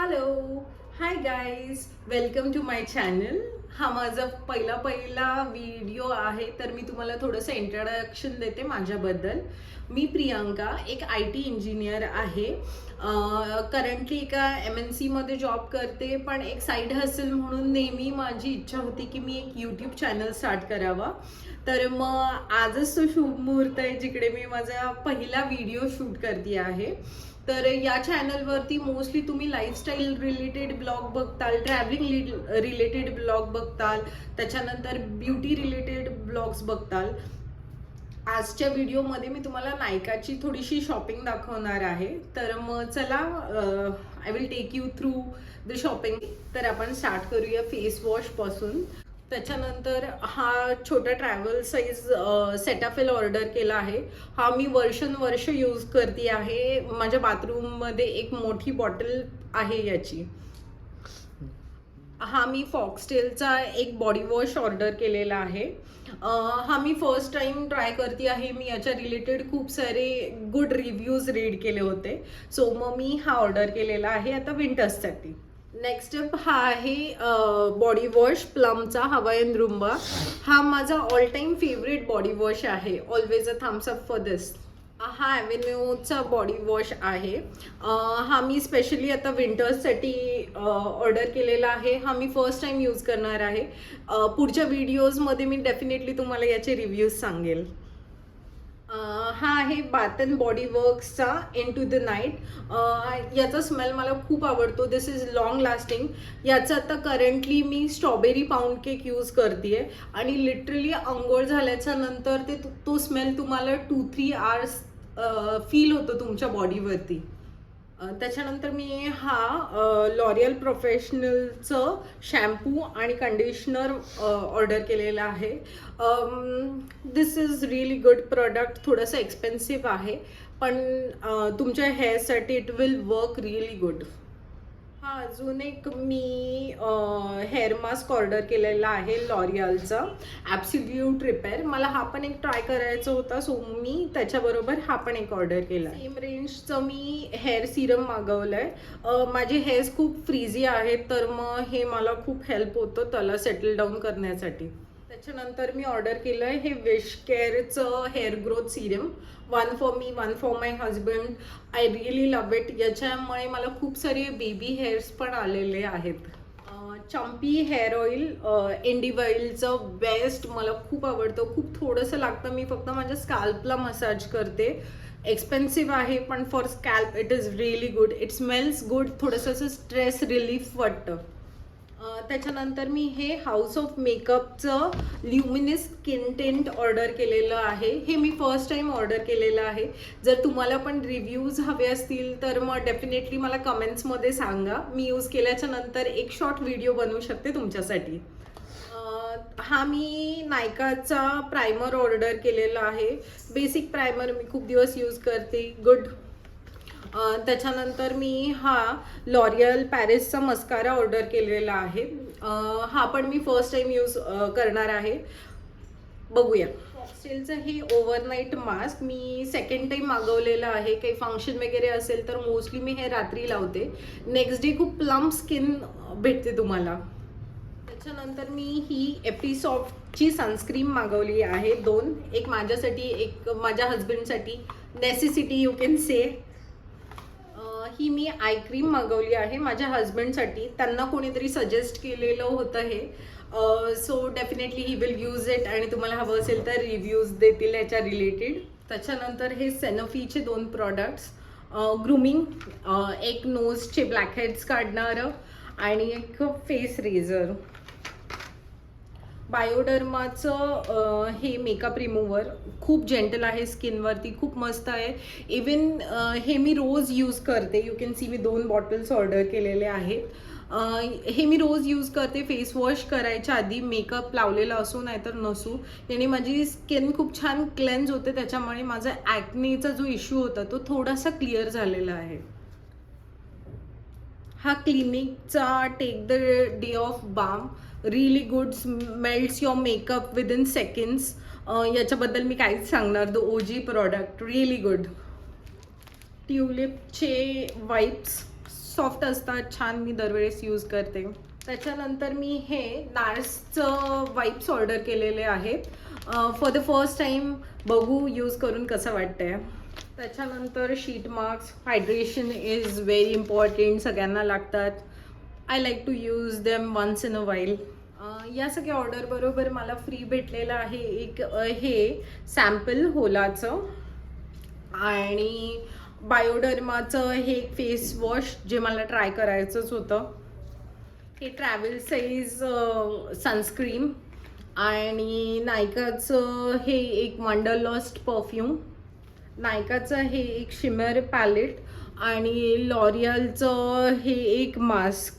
Hello, hi guys, welcome to my channel. हा माझा पहिला व्हिडिओ आहे, तर मी तुम्हाला थोडंसं इंट्रोडक्शन देते माझ्याबद्दल. मी प्रियांका, एक IT इंजिनियर आहे. करंटली एका MNCमध्ये जॉब करते, पण एक साईड हसल म्हणून नेहमी माझी इच्छा होती की मी एक यूट्यूब चॅनल स्टार्ट करावा. तर मग आजच तो शुभ मुहूर्त आहे जिकडे मी माझा पहिला व्हिडिओ शूट करते आहे. तर या चॅनलवरती मोस्टली तुम्ही लाईफस्टाईल रिलेटेड ब्लॉग बघताल, ट्रॅव्हलिंग रिलेटेड ब्लॉग बघताल, त्याच्यानंतर ब्युटी रिलेटेड ब्लॉग्स बघताल. आजच्या व्हिडिओमध्ये मी तुम्हाला नायकाची थोडीशी शॉपिंग दाखवणार आहे. तर मग चला, I will take you through the shopping. तर आपण स्टार्ट करूया फेस वॉशपासून. त्याच्यानंतर हा छोटा ट्रॅव्हल साईज सेटाफिल ऑर्डर केला आहे. हा मी वर्षानुवर्ष यूज करते आहे. माझ्या बाथरूममध्ये एक मोठी बॉटल आहे याची. हा मी फॉक्सटेलचा एक बॉडी वॉश ऑर्डर केलेला आहे. हा मी फर्स्ट टाइम ट्राय करते आहे. मी याच्या रिलेटेड खूप सारे गुड रिव्ह्यूज रीड केले होते, सो मग मी हा ऑर्डर केलेला आहे आता विंटर्ससाठी. नेक्स्ट अप हा आहे बॉडी वॉश प्लमचा हवाईन रुंबा. हा माझा all time favourite body wash आहे. Always a thumbs up for this. हा ॲव्हेन्यूचा बॉडी वॉश आहे. हा मी स्पेशली आता विंटर्ससाठी ऑर्डर केलेला आहे. हा मी फर्स्ट टाइम यूज करणार आहे. पुढच्या व्हिडिओजमध्ये मी डेफिनेटली तुम्हाला याचे रिव्ह्यूज सांगेल. हा आहे बाथ अँड बॉडी वर्क्सचा इन टू द नाईट. याचा स्मेल मला खूप आवडतो. This is long lasting. याचं आता करंटली मी स्ट्रॉबेरी पाऊंड केक यूज करते आहे आणि लिटरली अंघोळ झाल्याच्या नंतर तो स्मेल तुम्हाला 2-3 आवर्स फील होतो तुमच्या बॉडीवरती. त्याच्यानंतर मी हा लॉरियल प्रोफेशनलचं शॅम्पू आणि कंडिशनर ऑर्डर केलेला आहे. This is really good product. थोडंसं एक्सपेन्सिव्ह आहे, पण तुमच्या हेअरसाठी it will work really good. हा अजून एक मी हेअर मास्क ऑर्डर केलेला आहे लॉरियलचा ॲब्सोल्यूट रिपेअर. मला हा पण एक ट्राय करायचा होता, सो मी त्याच्याबरोबर हा पण एक ऑर्डर केला. सेम रेंजचं मी हेअर सिरम मागवलं आहे. माझे हेअर्स खूप फ्रीझी आहेत, तर मग हे मला खूप हेल्प होतं त्याला सेटल डाऊन करण्यासाठी. त्याच्यानंतर मी ऑर्डर केलं आहे हे विश केअरचं hair growth serum. One for me, one for my husband. I really love it. याच्यामुळे मला खूप सारे बेबी हेअर्स पण आलेले आहेत. चंपी हेअर ऑइल, इंडिव ऑइलचं बेस्ट मला खूप आवडतं. खूप थोडंसं लागतं. मी फक्त माझ्या स्कॅल्पला मसाज करते. एक्सपेन्सिव्ह आहे, पण for scalp it is really good. It smells good. थोडंसं असं स्ट्रेस रिलीफ वाटतं. त्याच्यानंतर मी हे हाऊस ऑफ मेकअपचं ल्युमिनस स्किन टिंट ऑर्डर केलेलं आहे. हे मी फर्स्ट टाइम ऑर्डर केलेलं आहे. जर तुम्हाला पण रिव्ह्यूज हवे असतील तर मग डेफिनेटली मला कमेंट्समध्ये सांगा. मी यूज केल्याच्या नंतर एक शॉर्ट व्हिडिओ बनवू शकते तुमच्यासाठी. हा मी नायकाचा प्रायमर ऑर्डर केलेला आहे. बेसिक प्रायमर मी खूप दिवस यूज करते. गुड. त्याच्यानंतर मी हा लॉरियल पॅरिसचा मस्कारा ऑर्डर केलेला आहे. हा पण मी फर्स्ट टाइम यूज करणार आहे. बघूया. फॉक्सटेलचं हे ओव्हरनाईट मास्क मी सेकंड टाइम मागवलेलं आहे. काही फंक्शन वगैरे असेल तर मोस्टली मी हे रात्री लावते. नेक्स्ट डे खूप प्लम स्किन भेटते तुम्हाला. त्याच्यानंतर मी ही एपिसॉफ्टची सनस्क्रीन मागवली आहे 2. एक माझ्यासाठी, एक माझ्या हजबंडसाठी. Necessity you can say. ही मी आय क्रीम मागवली आहे माझ्या हजबंडसाठी. त्यांना कोणीतरी सजेस्ट केलेलं होतं हे, so definitely he will use it आणि तुम्हाला हवं असेल तर रिव्ह्यूज देतील याच्या रिलेटेड. त्याच्यानंतर हे सेनोफीचे 2 प्रॉडक्ट्स. ग्रूमिंग, एक नोजचे ब्लॅकहेड्स काढणारं आणि एक फेस रेझर. बायोडर्माचं हे मेकअप रिमूव्हर खूप जेंटल आहे स्किनवरती, खूप मस्त आहे. इवन हे मी रोज यूज करते. You can see me 2 bottles order केलेले आहेत. हे मी रोज यूज करते फेस वॉश करायच्या आधी, मेकअप लावलेला असो नाहीतर नसू. याने माझी स्किन खूप छान क्लेन्ज होते. त्याच्यामुळे माझा ॲक्नेचा जो इश्यू होता तो थोडासा क्लिअर झालेला आहे. हा क्लिनिकचा take the day off balm. Really good. Melts your makeup within seconds. याच्याबद्दल मी काहीच सांगणार. The OG product really good. ट्युलिपचे वाईप्स सॉफ्ट असतात, छान, मी दरवेळेस यूज करते. त्याच्यानंतर मी हे नार्सचं वाईप्स ऑर्डर केलेले आहेत. फॉर द फर्स्ट टाईम बघू यूज करून कसं वाटतंय. त्याच्यानंतर sheet mask, hydration is very important, सगळ्यांना लागतात. I like to use them once in a while. या सगळ्या ऑर्डर बरोबर मला फ्री भेटलेलं आहे एक हे सॅम्पल होलाचं आणि बायोडर्माचं हे एक फेस वॉश जे मला ट्राय करायचंच होतं. हे ट्रॅव्हल साईज सनस्क्रीम आणि नायकाचं हे एक वंडरलॉस्ट परफ्यूम, नायकाचं हे एक शिमर पॅलेट आणि लॉरियलचं हे एक मास्क.